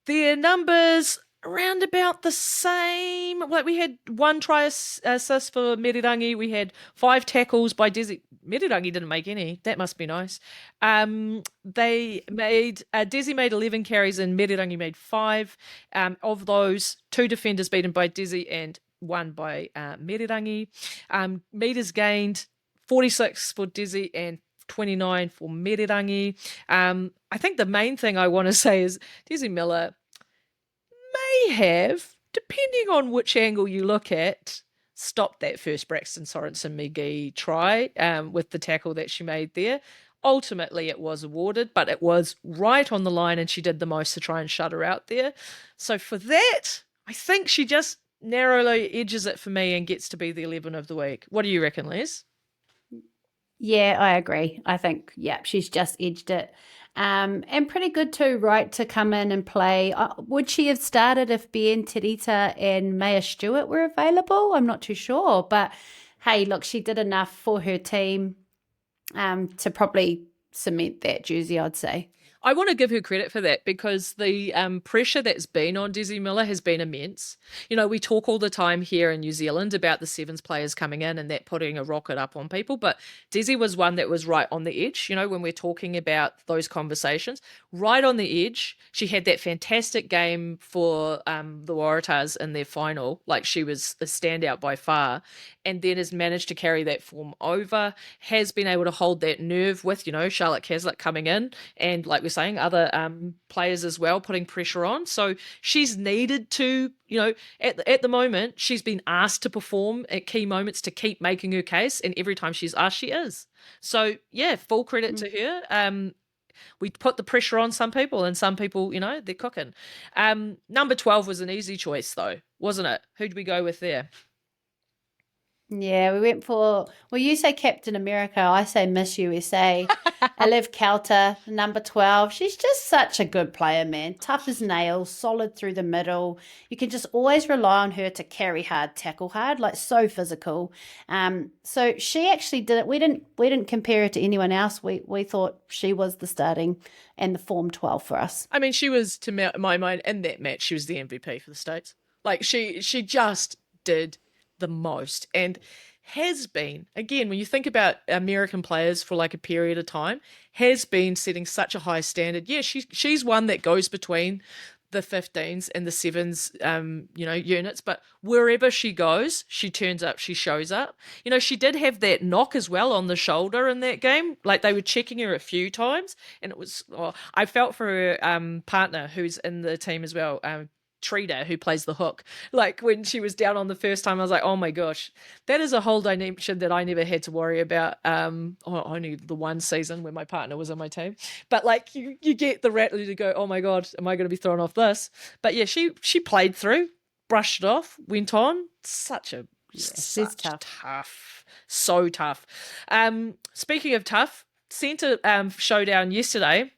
Their numbers around about the same. Like, we had 1 try assist for Merirangi. We had 5 tackles by Desi. Merirangi didn't make any. That must be nice. Desi made 11 carries and Merirangi made 5. Of those, 2 defenders beaten by Desi and 1 by Merirangi. Meters gained 46 for Desi and 29 for Merirangi. I think the main thing I want to say is Desi Miller may have, depending on which angle you look at, stopped that first Braxton Sorensen McGee try with the tackle that she made there. Ultimately, it was awarded, but it was right on the line and she did the most to try and shut her out there. So for that, I think she just narrowly edges it for me and gets to be the 11 of the week. What do you reckon, Les? Yeah, I agree. I think, she's just edged it. And pretty good too, right, to come in and play. Would she have started if Ben Terita and Maya Stewart were available? I'm not too sure. But hey, look, she did enough for her team to probably cement that jersey, I'd say. I want to give her credit for that because the pressure that's been on Desi Miller has been immense. You know, we talk all the time here in New Zealand about the Sevens players coming in and that putting a rocket up on people, but Desi was one that was right on the edge, you know, when we're talking about those conversations. Right on the edge, she had that fantastic game for the Waratahs in their final, like she was a standout by far, and then has managed to carry that form over, has been able to hold that nerve with, you know, Charlotte Caslick coming in and, like we're saying, other players as well, putting pressure on. So she's needed to, you know, at the moment, she's been asked to perform at key moments to keep making her case, and every time she's asked, she is. So, yeah, full credit to her. We put the pressure on some people, and some people, you know, they're cooking. Number 12 was an easy choice, though, wasn't it? Who'd we go with there? Yeah, we went for, well, you say Captain America, I say Miss USA. Aliv Kelter, number 12. She's just such a good player, man. Tough as nails, solid through the middle. You can just always rely on her to carry hard, tackle hard, like so physical. So she actually did it. We didn't compare her to anyone else. We thought she was the starting and the form 12 for us. I mean, she was, to my mind, in that match, she was the MVP for the States. Like, she just did the most and has been, again, when you think about American players for like a period of time, has been setting such a high standard. Yeah, she's one that goes between the 15s and the 7s, you know, units, but wherever she goes, she turns up, she shows up. You know, she did have that knock as well on the shoulder in that game. Like, they were checking her a few times, and it was, I felt for her partner who's in the team as well, Trida, who plays the hook. Like, when she was down on the first time, I was like, oh my gosh, that is a whole dimension that I never had to worry about. Only the one season when my partner was on my team. But like, you get the rattler to go, oh my God, am I going to be thrown off this? But yeah, she played through, brushed it off, went on. Such tough. So tough. Speaking of tough, centre showdown yesterday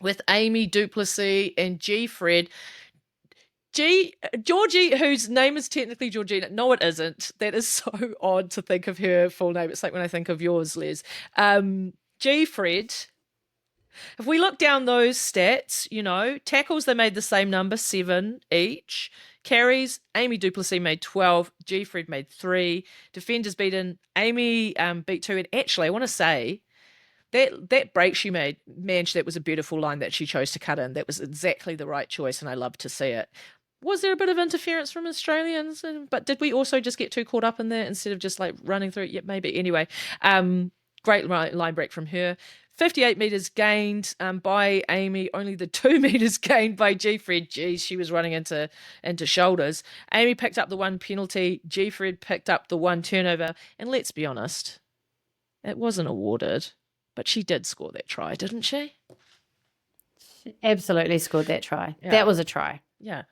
with Amy Duplessis and G. Fred. Georgie, whose name is technically Georgina. No, it isn't. That is so odd to think of her full name. It's like when I think of yours, Les. G. Fred. If we look down those stats, you know, tackles, they made the same number, 7 each. Carries, Amy Duplessis made 12. G. Fred made 3. Defenders beaten. Amy beat 2. And actually, I want to say, that break she made, man, that was a beautiful line that she chose to cut in. That was exactly the right choice, and I love to see it. Was there a bit of interference from Australians? But did we also just get too caught up in that instead of just like running through it? Yeah, maybe. Anyway, great line break from her. 58 metres gained by Amy, only the 2 metres gained by G. Fred. Geez, she was running into shoulders. Amy picked up the 1 penalty. G. Fred picked up the 1 turnover. And let's be honest, it wasn't awarded. But she did score that try, didn't she? She absolutely scored that try. Yeah. That was a try. Yeah.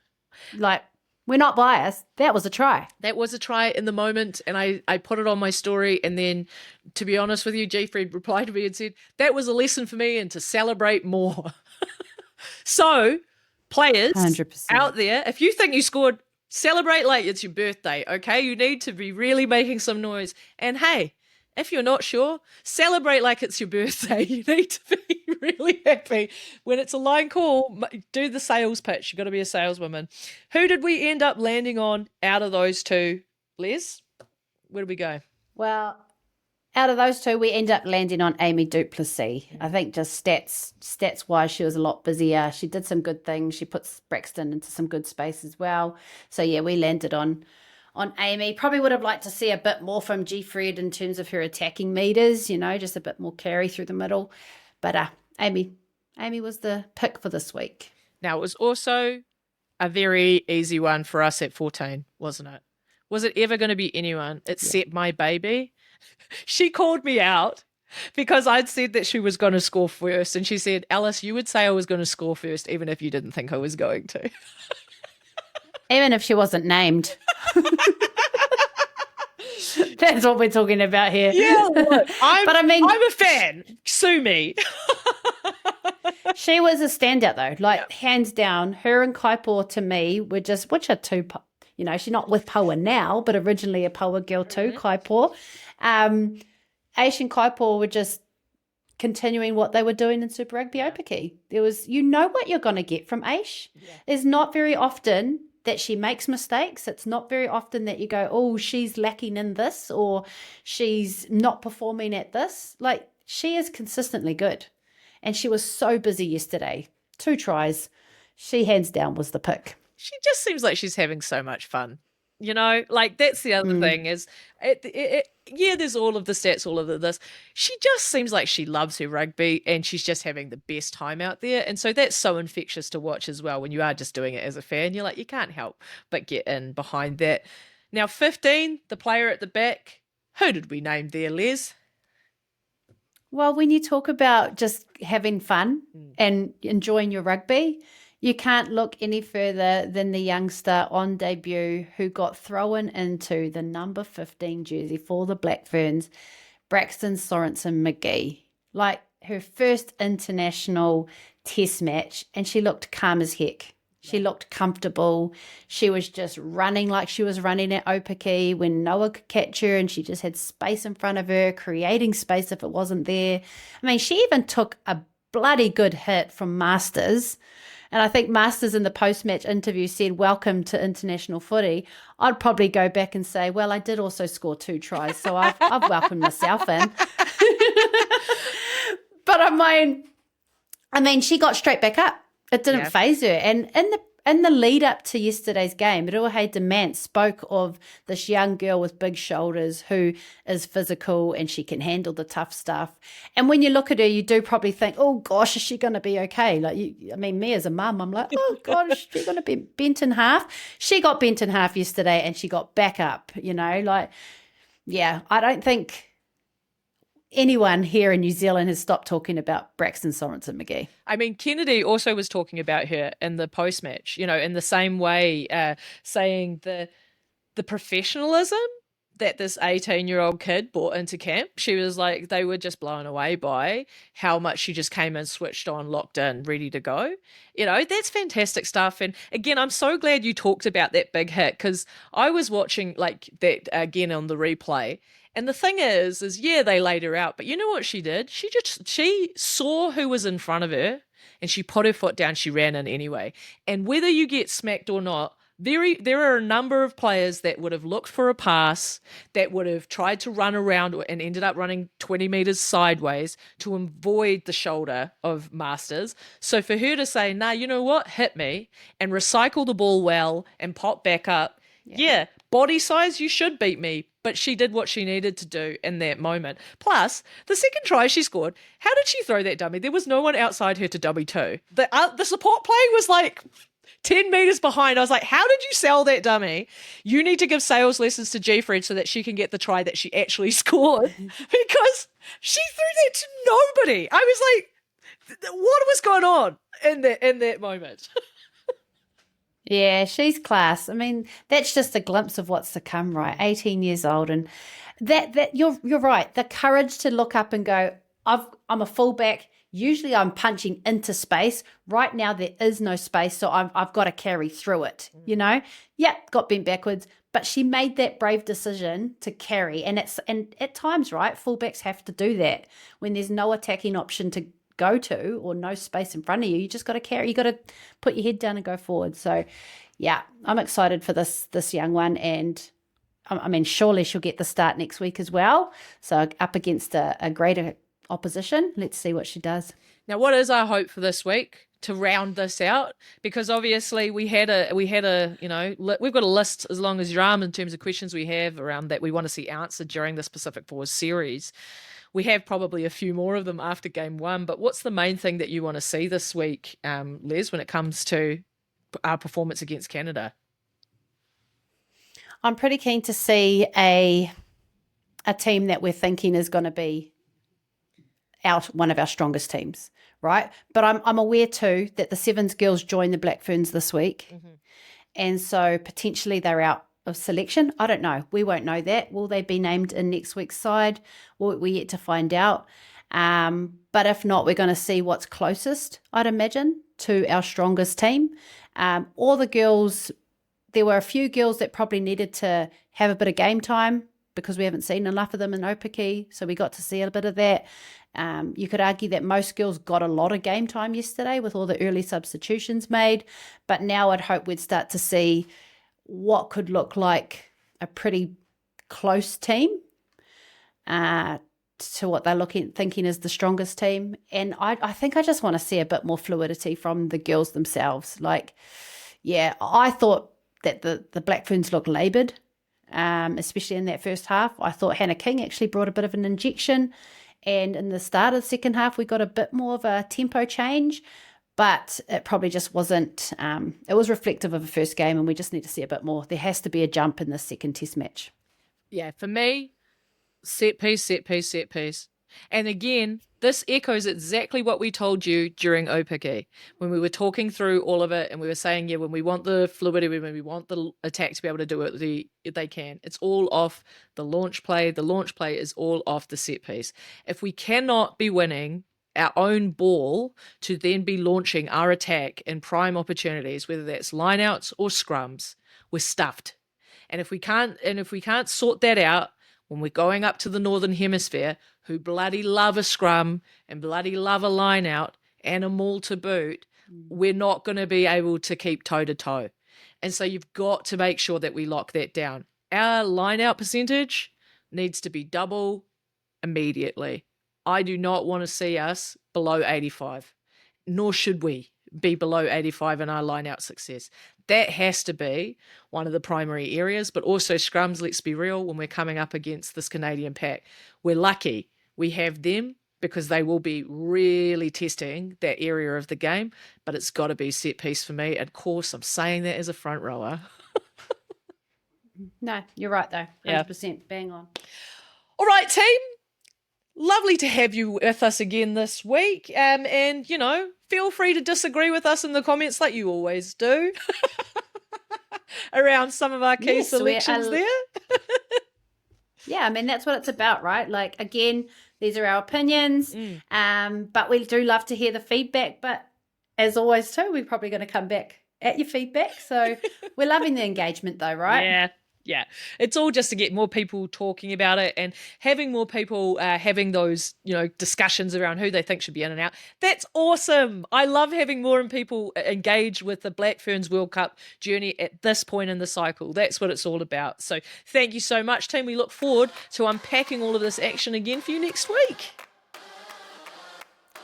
Like, we're not biased. That was a try. That was a try in the moment, and I put it on my story, and then, to be honest with you, G. Fred replied to me and said, that was a lesson for me and to celebrate more. So, players 100%. out there, if you think you scored, celebrate like it's your birthday, okay? You need to be really making some noise. And hey, if you're not sure, celebrate like it's your birthday. You need to be really happy. When it's a line call, do the sales pitch. You've got to be a saleswoman. Who did we end up landing on out of those two, Les? Where did we go? Well, out of those two, we end up landing on Amy Duplessis. I think just stats-wise, she was a lot busier. She did some good things. She puts Braxton into some good space as well. So, yeah, we landed on on Amy. Probably would have liked to see a bit more from G. Fred in terms of her attacking meters, just a bit more carry through the middle. But Amy was the pick for this week. Now, it was also a very easy one for us at 14, wasn't it? Was it ever going to be anyone except my baby? She called me out because I'd said that she was going to score first. And she said, Alice, you would say I was going to score first, even if you didn't think I was going to. Even if she wasn't named. That's what we're talking about here. Yeah, look, I'm a fan. Sue me. She was a standout though, hands down. Her and Kaipo to me were just, which are two, she's not with Paua now, but originally a Paua girl too, Kaipo. Aish and Kaipo were just continuing what they were doing in Super Rugby Aupiki. There was, what you're going to get from Aish. Yeah. It's not very often that she makes mistakes. It's not very often that you go, oh, she's lacking in this or she's not performing at this. She is consistently good. And she was so busy yesterday. 2 tries. She hands down was the pick. She just seems like she's having so much fun. That's the other thing is, there's all of the stats, all of this. She just seems like she loves her rugby and she's just having the best time out there. And so that's so infectious to watch as well when you are just doing it as a fan. You're like, you can't help but get in behind that. Now, 15, the player at the back. Who did we name there, Les? Well, when you talk about just having fun and enjoying your rugby, you can't look any further than the youngster on debut who got thrown into the number 15 jersey for the Black Ferns, Braxton Sorensen McGee. Her first international test match, and she looked calm as heck. She looked comfortable. She was just running like she was running at Aupiki when no one could catch her, and she just had space in front of her, creating space if it wasn't there. I mean, she even took a bloody good hit from Masters. And I think Masters in the post-match interview said, welcome to international footy. I'd probably go back and say, well, I did also score 2 tries, so I've welcomed myself in. But I mean, she got straight back up. It didn't faze her. And in the lead up to yesterday's game, Ruahei Demant spoke of this young girl with big shoulders who is physical and she can handle the tough stuff. And when you look at her, you do probably think, oh gosh, is she going to be okay? Me as a mum, I'm like, oh gosh, is she going to be bent in half? She got bent in half yesterday and she got back up, I don't think anyone here in New Zealand has stopped talking about Braxton Sorensen McGee. I mean, Kennedy also was talking about her in the post-match, in the same way, saying the professionalism that this 18-year-old kid brought into camp. She was like, they were just blown away by how much she just came in, switched on, locked in, ready to go. That's fantastic stuff. And again, I'm so glad you talked about that big hit because I was watching that again on the replay. And the thing is they laid her out, but you know what she did? She saw who was in front of her and she put her foot down, she ran in anyway. And whether you get smacked or not, there are a number of players that would have looked for a pass, that would have tried to run around and ended up running 20 meters sideways to avoid the shoulder of Masters. So for her to say, nah, you know what, hit me and recycle the ball well and pop back up, body size, you should beat me. But she did what she needed to do in that moment. Plus, the second try she scored, how did she throw that dummy? There was no one outside her to dummy to. The support play was 10 meters behind. I was like, how did you sell that dummy? You need to give sales lessons to G. Fred so that she can get the try that she actually scored because she threw that to nobody. I was like, what was going on in that moment? Yeah, she's class. I mean, that's just a glimpse of what's to come, right? 18 years old, and that you're right. The courage to look up and go, I'm a fullback. Usually, I'm punching into space. Right now, there is no space, so I've got to carry through it. Got bent backwards, but she made that brave decision to carry, and at times, right, fullbacks have to do that when there's no attacking option to go to or no space in front of you. You just got to carry. You got to put your head down and go forward. So I'm excited for this young one, and I mean, surely she'll get the start next week as well. So up against a greater opposition, let's see what she does. Now, what is our hope for this week? to round this out, because obviously we had a we've got a list as long as your arm in terms of questions we have around that we want to see answered during this Pacific Force series. We have probably a few more of them after game 1, but what's the main thing that you want to see this week, Les, when it comes to our performance against Canada? I'm pretty keen to see a team that we're thinking is going to be one of our strongest teams, right? But I'm aware too that the Sevens girls join the Black Ferns this week, and so potentially they're out of selection. I don't know. We won't know that. Will they be named in next week's side? We're yet to find out. But if not, we're going to see what's closest, I'd imagine, to our strongest team. All the girls, there were a few girls that probably needed to have a bit of game time because we haven't seen enough of them in Opaki, so we got to see a bit of that. You could argue that most girls got a lot of game time yesterday with all the early substitutions made, but now I'd hope we'd start to see what could look like a pretty close team to what they're thinking is the strongest team. And I think I just want to see a bit more fluidity from the girls themselves. Like, yeah, I thought that the Black Ferns looked laboured, especially in that first half. I thought Hannah King actually brought a bit of an injection, and in the start of the second half we got a bit more of a tempo change, but it probably just wasn't, it was reflective of the first game, and we just need to see a bit more. There has to be a jump in this second test match. Yeah, for me, set piece, set piece, set piece. And again, this echoes exactly what we told you during Opaki when we were talking through all of it, and we were saying, yeah, when we want the fluidity, when we want the attack to be able to do it, they can. It's all off the launch play. The launch play is all off the set piece. If we cannot be winning our own ball to then be launching our attack in prime opportunities, whether that's lineouts or scrums, we're stuffed. And if we can't sort that out when we're going up to the Northern Hemisphere, who bloody love a scrum and bloody love a line out and a maul to boot, we're not going to be able to keep toe-to-toe. And so you've got to make sure that we lock that down. Our line out percentage needs to be double immediately. I do not want to see us below 85, nor should we be below 85 in our line out success. That has to be one of the primary areas, but also scrums, let's be real, when we're coming up against this Canadian pack. We're lucky we have them because they will be really testing that area of the game, but it's got to be set piece for me. Of course, I'm saying that as a front rower. No, you're right though. 100%. Yeah. Bang on. All right, team. Lovely to have you with us again this week. And, feel free to disagree with us in the comments like you always do around some of our key selections there. Yeah, I mean, that's what it's about, right? Like, again, these are our opinions, but we do love to hear the feedback. But as always, too, we're probably going to come back at your feedback. So we're loving the engagement, though, right? Yeah. It's all just to get more people talking about it and having more people having those, discussions around who they think should be in and out. That's awesome. I love having more people engage with the Black Ferns World Cup journey at this point in the cycle. That's what it's all about. So thank you so much, team. We look forward to unpacking all of this action again for you next week.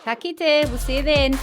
Ka kite. We'll see you then.